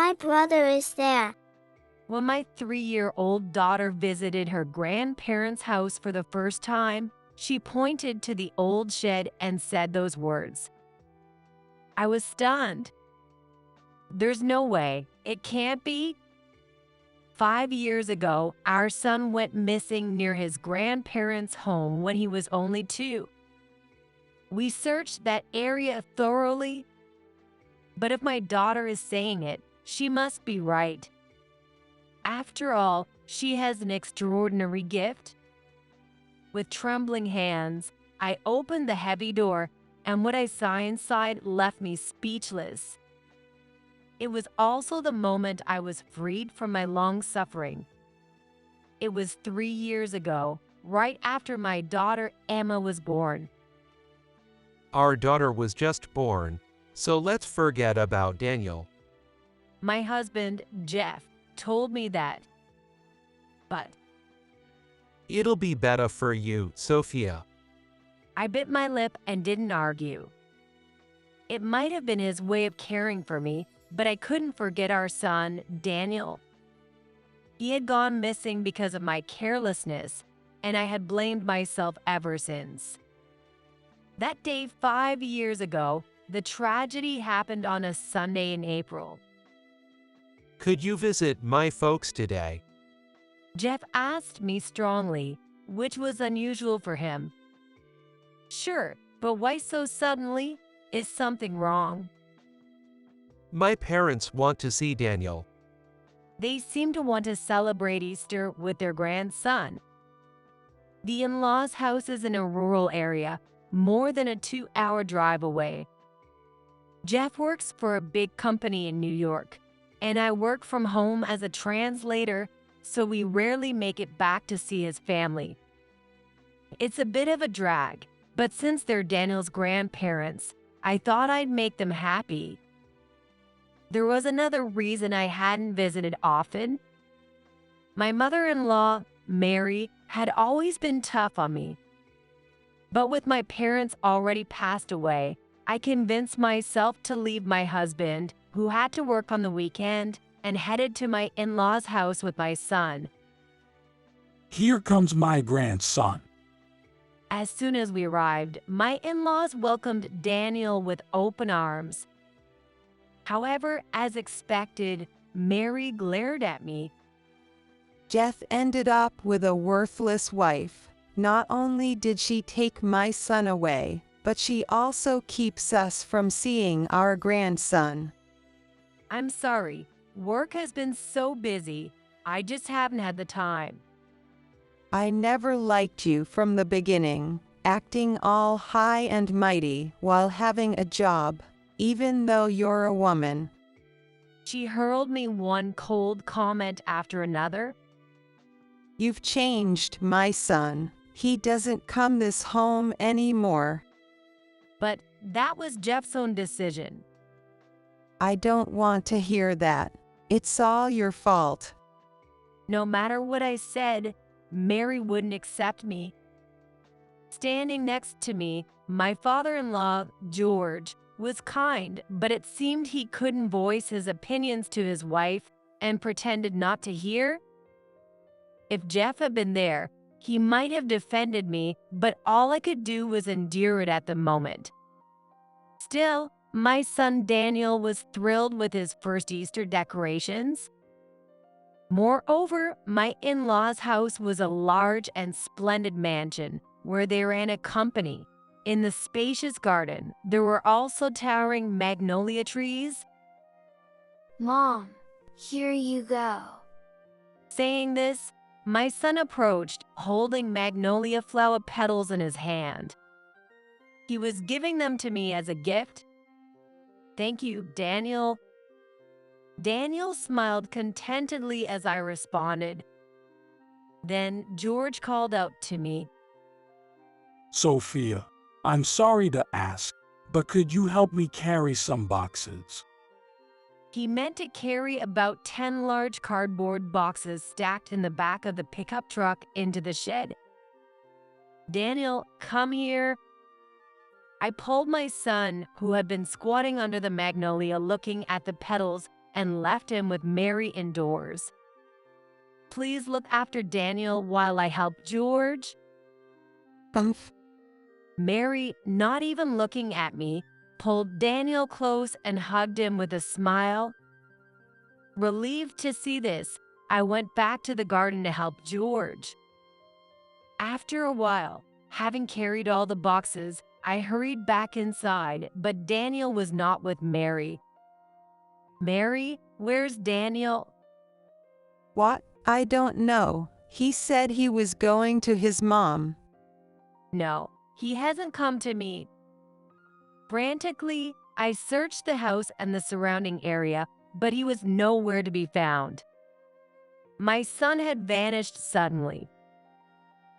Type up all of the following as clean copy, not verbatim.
My brother is there. When my 3-year-old daughter visited her grandparents' house for the first time, she pointed to the old shed and said those words. I was stunned. There's no way. It can't be. 5 years ago, our son went missing near his grandparents' home when he was only 2. We searched that area thoroughly, but if my daughter is saying it, she must be right. After all, she has an extraordinary gift. With trembling hands, I opened the heavy door, and what I saw inside left me speechless. It was also the moment I was freed from my long suffering. It was 3 years ago, right after my daughter Emma was born. Our daughter was just born, so let's forget about Daniel. My husband, Jeff, told me that. But It'll be better for you, Sophia. I bit my lip and didn't argue. It might have been his way of caring for me, but I couldn't forget our son, Daniel. He had gone missing because of my carelessness, and I had blamed myself ever since. That day 5 years ago, the tragedy happened on a Sunday in April. Could you visit my folks today? Jeff asked me strongly, which was unusual for him. Sure, but why so suddenly? Is something wrong? My parents want to see Daniel. They seem to want to celebrate Easter with their grandson. The in-laws' house is in a rural area, more than a 2-hour drive away. Jeff works for a big company in New York, and I work from home as a translator, so we rarely make it back to see his family. It's a bit of a drag, but since they're Daniel's grandparents, I thought I'd make them happy. There was another reason I hadn't visited often. My mother-in-law, Mary, had always been tough on me. But with my parents already passed away, I convinced myself to leave my husband, who had to work on the weekend, and headed to my in-laws' house with my son. Here comes my grandson. As soon as we arrived, my in-laws welcomed Daniel with open arms. However, as expected, Mary glared at me. Jeff ended up with a worthless wife. Not only did she take my son away, but she also keeps us from seeing our grandson. I'm sorry, work has been so busy, I just haven't had the time. I never liked you from the beginning, acting all high and mighty while having a job, even though you're a woman. She hurled me one cold comment after another. You've changed, my son. He doesn't come this home anymore. But that was Jeff's own decision. I don't want to hear that. It's all your fault. No matter what I said, Mary wouldn't accept me. Standing next to me, my father-in-law, George, was kind, but it seemed he couldn't voice his opinions to his wife and pretended not to hear. If Jeff had been there, he might have defended me, but all I could do was endure it at the moment. Still, my son Daniel was thrilled with his first Easter decorations. Moreover, my in-laws' house was a large and splendid mansion where they ran a company. In the spacious garden, there were also towering magnolia trees. Mom, here you go. Saying this, my son approached, holding magnolia flower petals in his hand. He was giving them to me as a gift. Thank you, Daniel. Daniel smiled contentedly as I responded. Then George called out to me. Sophia, I'm sorry to ask, but could you help me carry some boxes? He meant to carry about 10 large cardboard boxes stacked in the back of the pickup truck into the shed. Daniel, come here. I pulled my son, who had been squatting under the magnolia looking at the petals, and left him with Mary indoors. Please look after Daniel while I help George. Umph. Mary, not even looking at me, pulled Daniel close and hugged him with a smile. Relieved to see this, I went back to the garden to help George. After a while, having carried all the boxes, I hurried back inside, but Daniel was not with Mary. Mary, where's Daniel? What? I don't know. He said he was going to his mom. No, he hasn't come to me. Frantically, I searched the house and the surrounding area, but he was nowhere to be found. My son had vanished suddenly.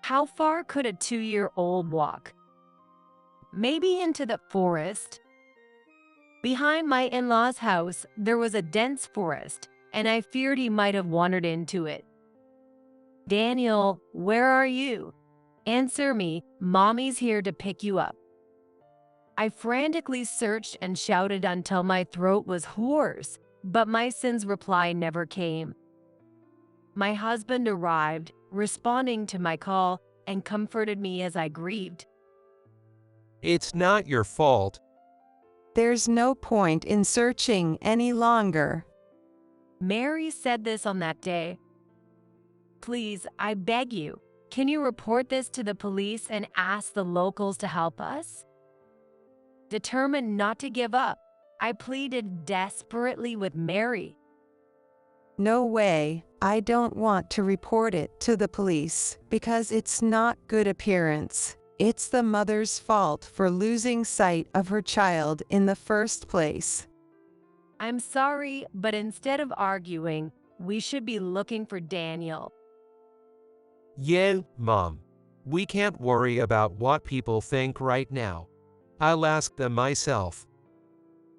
How far could a 2-year-old walk? Maybe into the forest? Behind my in-laws' house, there was a dense forest, and I feared he might have wandered into it. Daniel, where are you? Answer me, Mommy's here to pick you up. I frantically searched and shouted until my throat was hoarse, but my son's reply never came. My husband arrived, responding to my call, and comforted me as I grieved. It's not your fault. There's no point in searching any longer. Mary said this on that day. Please, I beg you, can you report this to the police and ask the locals to help us? Determined not to give up, I pleaded desperately with Mary. No way. I don't want to report it to the police because it's not good appearance. It's the mother's fault for losing sight of her child in the first place. I'm sorry, but instead of arguing, we should be looking for Daniel. Yeah, Mom. We can't worry about what people think right now. I'll ask them myself.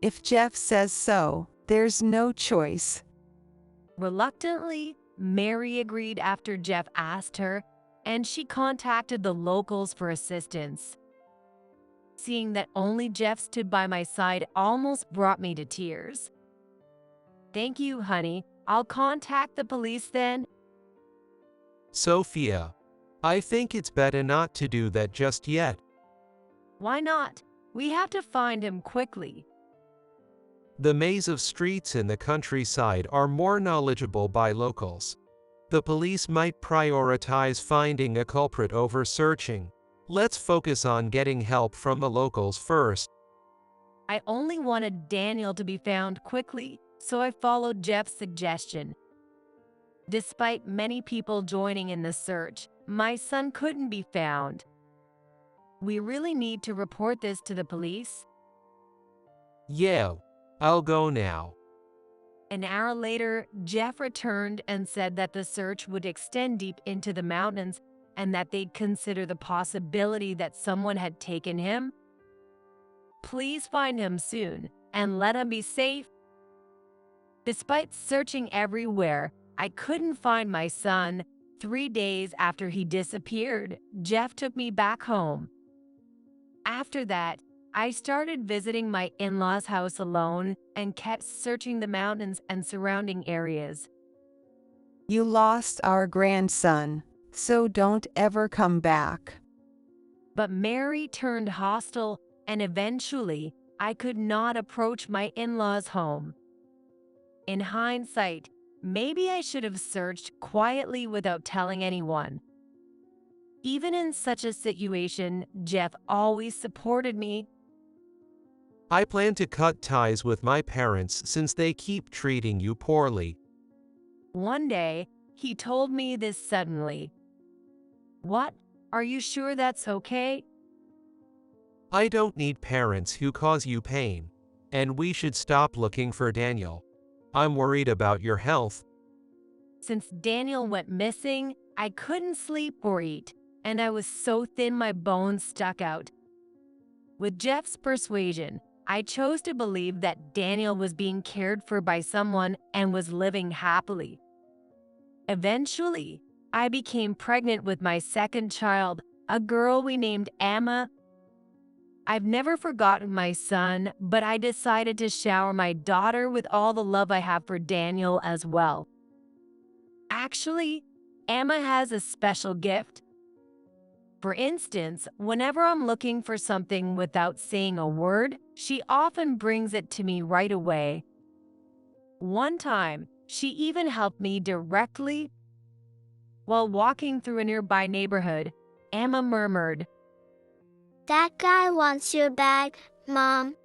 If Jeff says so, there's no choice. Reluctantly, Mary agreed after Jeff asked her, and she contacted the locals for assistance. Seeing that only Jeff stood by my side almost brought me to tears. Thank you, honey. I'll contact the police then. Sophia, I think it's better not to do that just yet. Why not? We have to find him quickly. The maze of streets in the countryside are more knowledgeable by locals. The police might prioritize finding a culprit over searching. Let's focus on getting help from the locals first. I only wanted Daniel to be found quickly, so I followed Jeff's suggestion. Despite many people joining in the search, my son couldn't be found. We really need to report this to the police. Yeah, I'll go now. An hour later, Jeff returned and said that the search would extend deep into the mountains and that they'd consider the possibility that someone had taken him. Please find him soon and let him be safe. Despite searching everywhere, I couldn't find my son. 3 days after he disappeared, Jeff took me back home. After that, I started visiting my in-laws' house alone and kept searching the mountains and surrounding areas. You lost our grandson, so don't ever come back. But Mary turned hostile, and eventually, I could not approach my in-laws' home. In hindsight, maybe I should have searched quietly without telling anyone. Even in such a situation, Jeff always supported me. I plan to cut ties with my parents since they keep treating you poorly. One day, he told me this suddenly. What? Are you sure that's okay? I don't need parents who cause you pain, and we should stop looking for Daniel. I'm worried about your health. Since Daniel went missing, I couldn't sleep or eat, and I was so thin my bones stuck out. With Jeff's persuasion, I chose to believe that Daniel was being cared for by someone and was living happily. Eventually, I became pregnant with my second child, a girl we named Emma. I've never forgotten my son, but I decided to shower my daughter with all the love I have for Daniel as well. Actually, Emma has a special gift. For instance, whenever I'm looking for something without saying a word, she often brings it to me right away. One time, she even helped me directly while walking through a nearby neighborhood. Emma murmured, That guy wants your bag, Mom.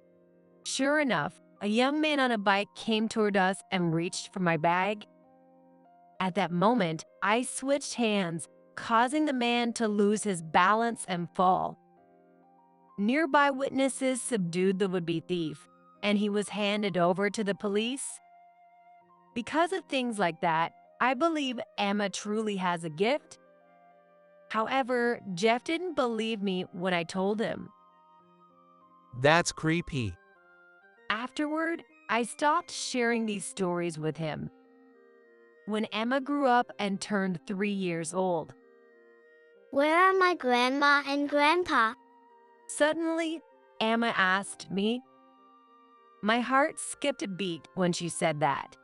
Sure enough, a young man on a bike came toward us and reached for my bag. At that moment, I switched hands, causing the man to lose his balance and fall. Nearby witnesses subdued the would-be thief, and he was handed over to the police. Because of things like that, I believe Emma truly has a gift. However, Jeff didn't believe me when I told him. That's creepy. Afterward, I stopped sharing these stories with him. When Emma grew up and turned 3 years old, Where are my grandma and grandpa? suddenly, Emma asked me. My heart skipped a beat when she said that.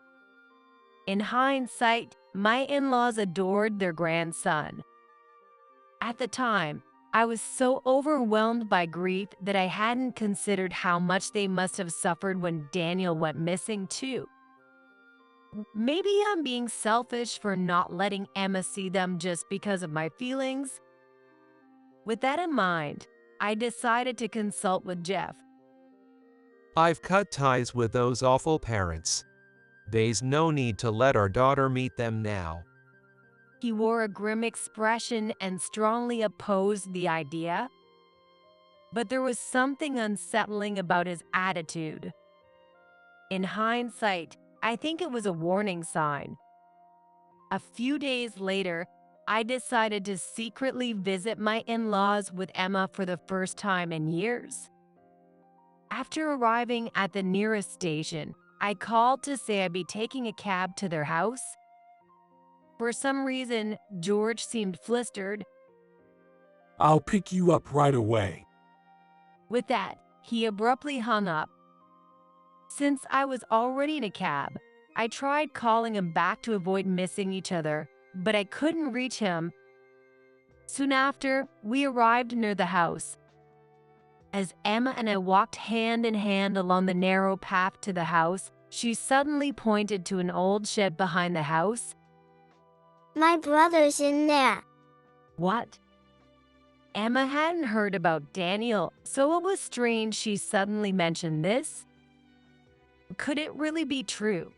In hindsight, my in-laws adored their grandson. At the time, I was so overwhelmed by grief that I hadn't considered how much they must have suffered when Daniel went missing too. Maybe I'm being selfish for not letting Emma see them just because of my feelings. With that in mind, I decided to consult with Jeff. I've cut ties with those awful parents. There's no need to let our daughter meet them now. He wore a grim expression and strongly opposed the idea. But there was something unsettling about his attitude. In hindsight, I think it was a warning sign. A few days later, I decided to secretly visit my in-laws with Emma for the first time in years. After arriving at the nearest station, I called to say I'd be taking a cab to their house. For some reason, George seemed flustered. I'll pick you up right away. With that, he abruptly hung up. Since I was already in a cab, I tried calling him back to avoid missing each other, but I couldn't reach him. Soon after, we arrived near the house. As Emma and I walked hand in hand along the narrow path to the house, she suddenly pointed to an old shed behind the house. My brother's in there. What? Emma hadn't heard about Daniel, so it was strange she suddenly mentioned this. Could it really be true?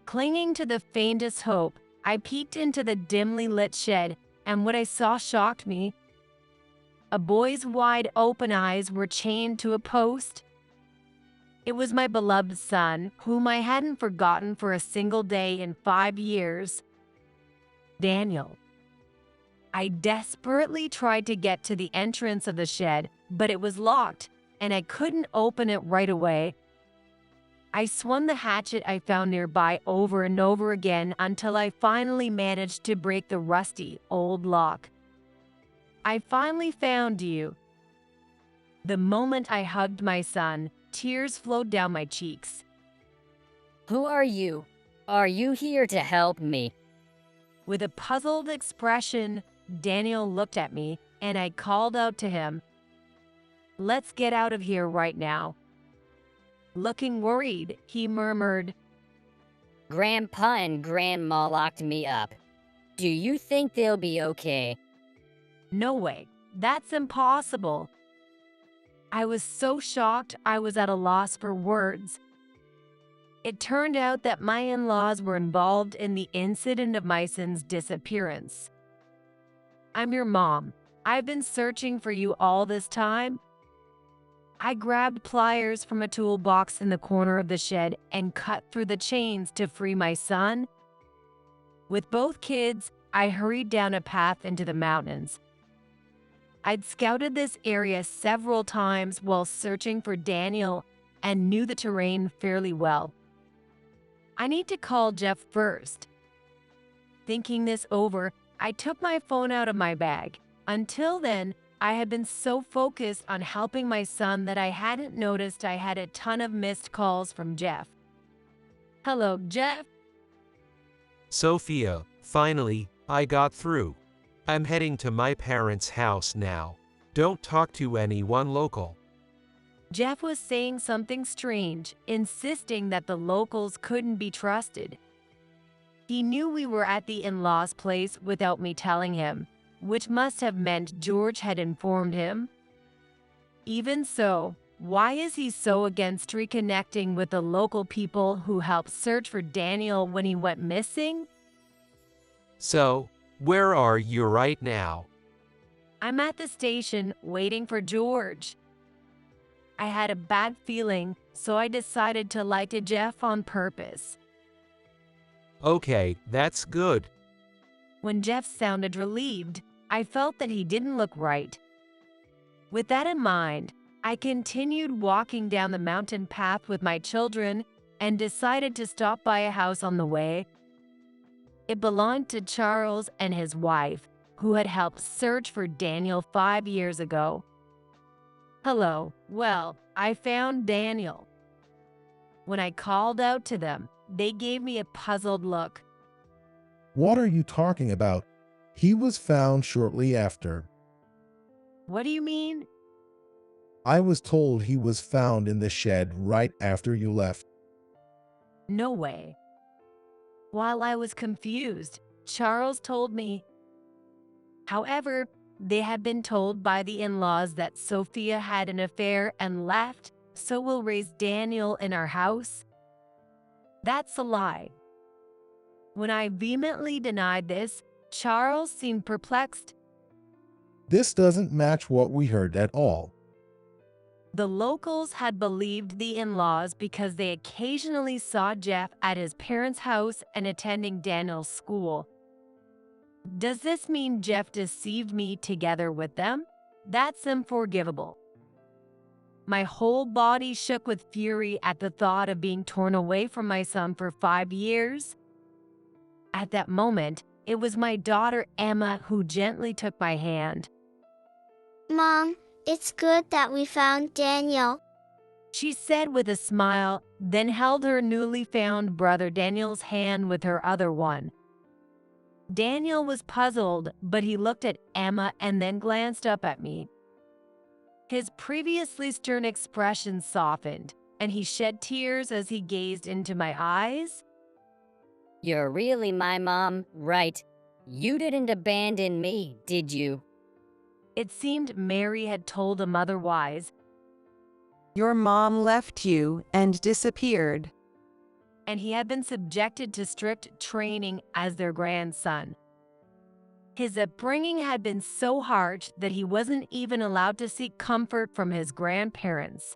Clinging to the faintest hope, I peeked into the dimly lit shed, and what I saw shocked me. A boy's wide open eyes were chained to a post. It was my beloved son, whom I hadn't forgotten for a single day in 5 years. Daniel. I desperately tried to get to the entrance of the shed, but it was locked, and I couldn't open it right away. I swung the hatchet I found nearby over and over again until I finally managed to break the rusty, old lock. I finally found you. The moment I hugged my son, tears flowed down my cheeks. Who are you? Are you here to help me? With a puzzled expression, Daniel looked at me, and I called out to him, "Let's get out of here right now." Looking worried, he murmured, Grandpa and Grandma locked me up. Do you think they'll be okay? "No way, that's impossible." I was so shocked I was at a loss for words. It turned out that my in-laws were involved in the incident of my son's disappearance. "I'm your mom. I've been searching for you all this time." I grabbed pliers from a toolbox in the corner of the shed and cut through the chains to free my son. With both kids, I hurried down a path into the mountains. I'd scouted this area several times while searching for Daniel and knew the terrain fairly well. I need to call Jeff first. Thinking this over, I took my phone out of my bag. Until then, I had been so focused on helping my son that I hadn't noticed I had a ton of missed calls from Jeff. Hello, Jeff. Sophia, finally, I got through. I'm heading to my parents' house now. Don't talk to anyone local. Jeff was saying something strange, insisting that the locals couldn't be trusted. He knew we were at the in-laws' place without me telling him, which must have meant George had informed him. Even so, why is he so against reconnecting with the local people who helped search for Daniel when he went missing? So, where are you right now? I'm at the station waiting for George. I had a bad feeling, so I decided to lie to Jeff on purpose. Okay, that's good. When Jeff sounded relieved, I felt that he didn't look right. With that in mind, I continued walking down the mountain path with my children and decided to stop by a house on the way. It belonged to Charles and his wife, who had helped search for Daniel 5 years ago. Hello, well, I found Daniel. When I called out to them, they gave me a puzzled look. What are you talking about? He was found shortly after. What do you mean? I was told he was found in the shed right after you left. No way. While I was confused, Charles told me. However, they had been told by the in-laws that Sophia had an affair and left, so we'll raise Daniel in our house. That's a lie. When I vehemently denied this, Charles seemed perplexed. This doesn't match what we heard at all. The locals had believed the in-laws because they occasionally saw Jeff at his parents' house and attending Daniel's school. Does this mean Jeff deceived me together with them? That's unforgivable. My whole body shook with fury at the thought of being torn away from my son for 5 years. At that moment, it was my daughter Emma who gently took my hand. Mom, it's good that we found Daniel. She said with a smile, then held her newly found brother Daniel's hand with her other one. Daniel was puzzled, but he looked at Emma and then glanced up at me. His previously stern expression softened, and he shed tears as he gazed into my eyes. You're really my mom, right? You didn't abandon me, did you? It seemed Mary had told him otherwise. Your mom left you and disappeared. And he had been subjected to strict training as their grandson. His upbringing had been so harsh that he wasn't even allowed to seek comfort from his grandparents.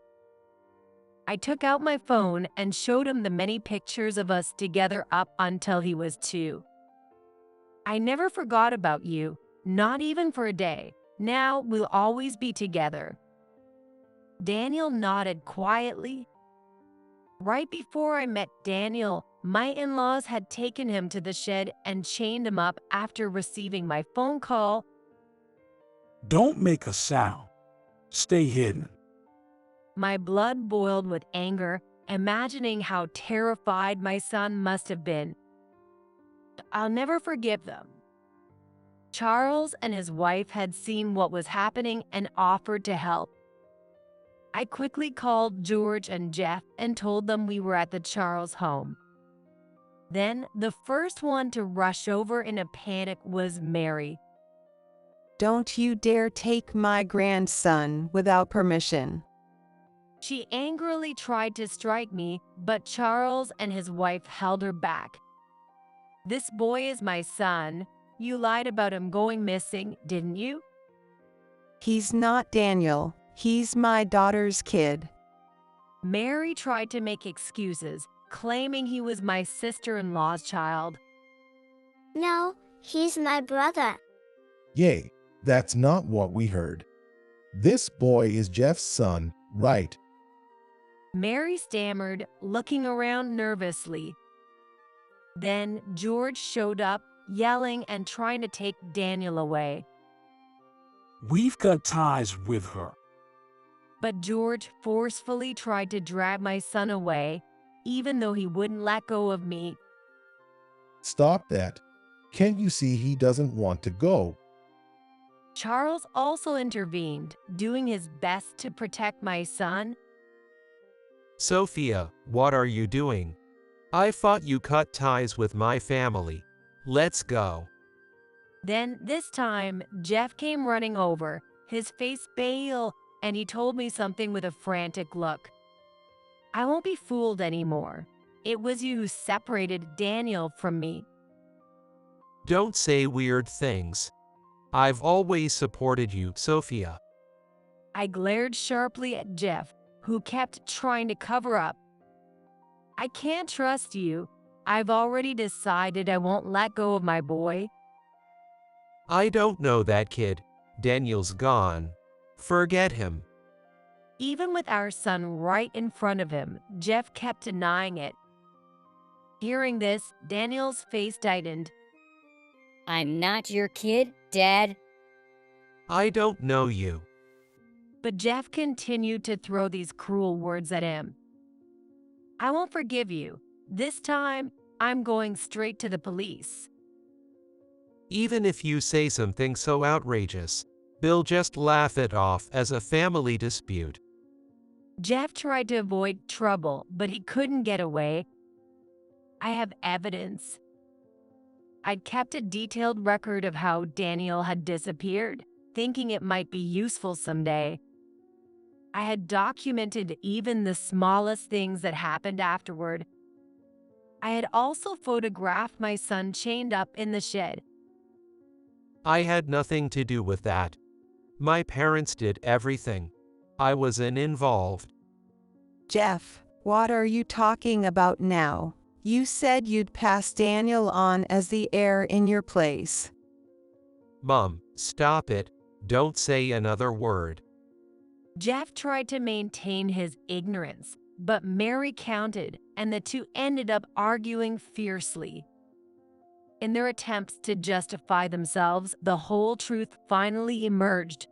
I took out my phone and showed him the many pictures of us together up until he was 2. I never forgot about you, not even for a day. Now we'll always be together. Daniel nodded quietly. Right before I met Daniel, my in-laws had taken him to the shed and chained him up after receiving my phone call. Don't make a sound. Stay hidden. My blood boiled with anger, imagining how terrified my son must have been. I'll never forgive them. Charles and his wife had seen what was happening and offered to help. I quickly called George and Jeff and told them we were at the Charles home. Then, the first one to rush over in a panic was Mary. Don't you dare take my grandson without permission. She angrily tried to strike me, but Charles and his wife held her back. This boy is my son. You lied about him going missing, didn't you? He's not Daniel. He's my daughter's kid. Mary tried to make excuses, claiming he was my sister-in-law's child. No, he's my brother. Yay, that's not what we heard. This boy is Jeff's son, right? Mary stammered, looking around nervously. Then George showed up, yelling and trying to take Daniel away. We've cut ties with her. But George forcefully tried to drag my son away, even though he wouldn't let go of me. Stop that. Can't you see he doesn't want to go? Charles also intervened, doing his best to protect my son. Sophia, what are you doing? I thought you cut ties with my family. Let's go. Then, this time, Jeff came running over, his face pale, and he told me something with a frantic look. I won't be fooled anymore. It was you who separated Daniel from me. Don't say weird things. I've always supported you, Sophia. I glared sharply at Jeff, who kept trying to cover up. I can't trust you. I've already decided I won't let go of my boy. I don't know that kid. Daniel's gone. Forget him. Even with our son right in front of him, Jeff kept denying it. Hearing this, Daniel's face tightened. I'm not your kid, Dad. I don't know you. But Jeff continued to throw these cruel words at him. I won't forgive you. This time, I'm going straight to the police. Even if you say something so outrageous, they'll just laugh it off as a family dispute. Jeff tried to avoid trouble, but he couldn't get away. I have evidence. I'd kept a detailed record of how Daniel had disappeared, thinking it might be useful someday. I had documented even the smallest things that happened afterward. I had also photographed my son chained up in the shed. I had nothing to do with that. My parents did everything. I wasn't involved. Jeff, what are you talking about now? You said you'd pass Daniel on as the heir in your place. Mom, stop it. Don't say another word. Jeff tried to maintain his ignorance, but Mary counted, and the two ended up arguing fiercely. In their attempts to justify themselves, the whole truth finally emerged.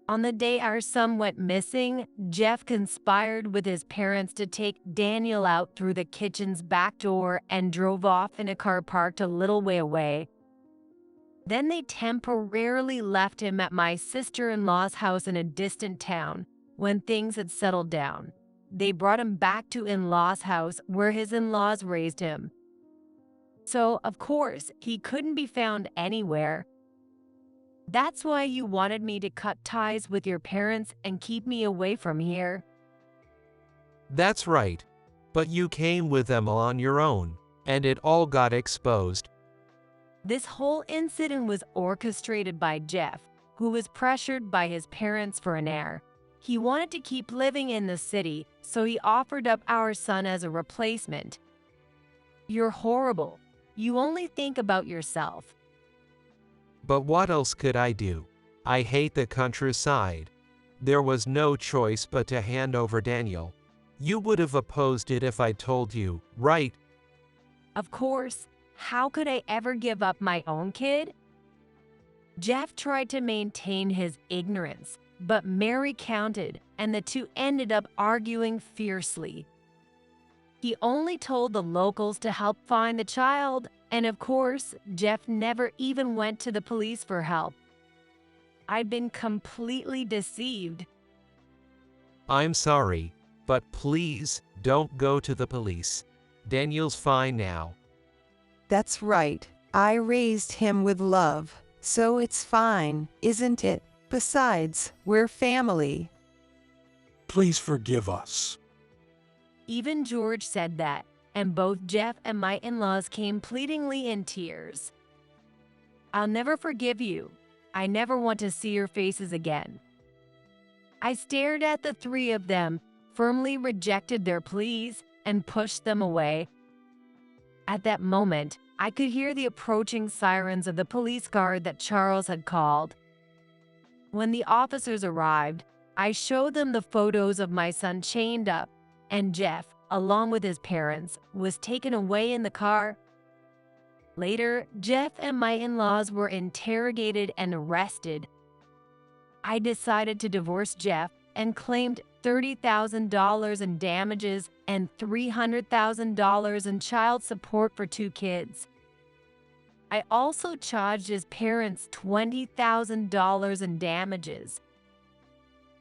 On the day our son went missing, Jeff conspired with his parents to take Daniel out through the kitchen's back door and drove off in a car parked a little way away. Then they temporarily left him at my sister-in-law's house in a distant town. When things had settled down, they brought him back to in-law's house where his in-laws raised him. So, of course, he couldn't be found anywhere. That's why you wanted me to cut ties with your parents and keep me away from here. That's right. But you came with them on your own, and it all got exposed. This whole incident was orchestrated by Jeff, who was pressured by his parents for an heir. He wanted to keep living in the city, so he offered up our son as a replacement. You're horrible. You only think about yourself. But what else could I do? I hate the countryside. There was no choice but to hand over Daniel. You would have opposed it if I told you, right? Of course. How could I ever give up my own kid? Jeff tried to maintain his ignorance, but Mary counted, and the two ended up arguing fiercely. He only told the locals to help find the child, and of course, Jeff never even went to the police for help. I'd been completely deceived. I'm sorry, but please don't go to the police. Daniel's fine now. That's right. I raised him with love, so it's fine, isn't it? Besides, we're family. Please forgive us. Even George said that, and both Jeff and my in-laws came pleadingly in tears. I'll never forgive you. I never want to see your faces again. I stared at the three of them, firmly rejected their pleas, and pushed them away. At that moment, I could hear the approaching sirens of the police guard that Charles had called. When the officers arrived, I showed them the photos of my son chained up, and Jeff, along with his parents, was taken away in the car. Later, Jeff and my in-laws were interrogated and arrested. I decided to divorce Jeff and claimed $30,000 in damages and $300,000 in child support for 2 kids. I also charged his parents $20,000 in damages.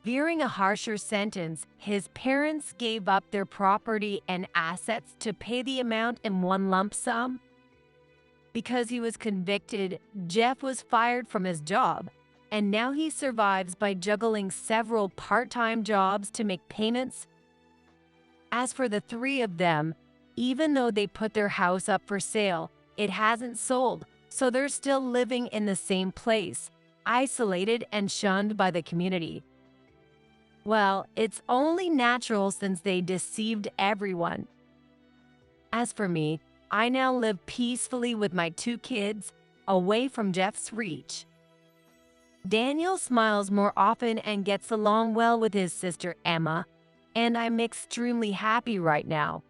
Fearing a harsher sentence, his parents gave up their property and assets to pay the amount in one lump sum. Because he was convicted, Jeff was fired from his job, and now he survives by juggling several part-time jobs to make payments. As for the 3 of them, even though they put their house up for sale, it hasn't sold, so they're still living in the same place, isolated and shunned by the community. Well, it's only natural since they deceived everyone. As for me, I now live peacefully with my 2 kids, away from Jeff's reach. Daniel smiles more often and gets along well with his sister Emma, and I'm extremely happy right now.